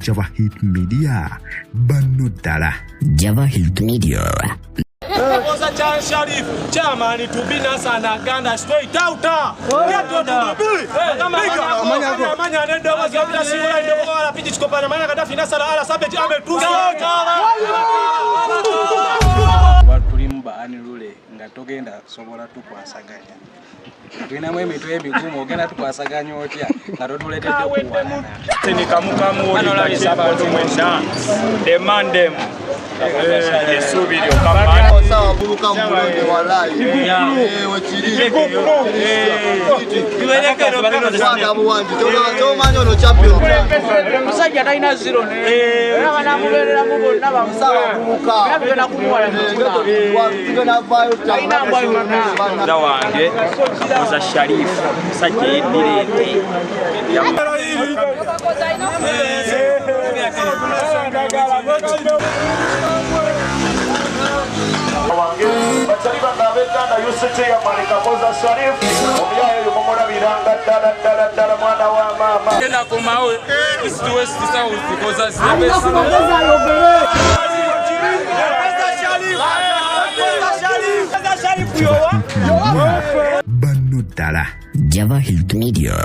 Java Hit Media. Banno dala. Java Hit Media. Sharif, chairman to be Nasana Ganda straight out. Get to the bill. Manya nenda wazabila siwa ndio kwa piti chikopa na manya kadafi nasala ala sabeti ametusa. Watulimba anilule ngatogenda sobola tukwasaganya. Twina mwe mitwe migumu ogenda tukwasaganya otya ngatotuletedde kuwana. Tinikamukamu oli sabantu mwenda. Demandem. Esubiri okamani. Sawa buluka mbulonde walai. Wechiri. Kiwenyekero Bwana buwanji. Tomanyo no champion. Musajja talina zero ne. Bana muberera mu bonna bamusawa buluka. Byagenda kumuwala Ghetto tigana vayo talina mbwayo na. Dawange oza Sharif sajja edirete. Bachaliba nabetanda yusite ya malika koza Sharif omuyayo yumomola biranga dala mwana wa mama Kena komawe east to west south koza Sharif Banno dala. Java Hit Media.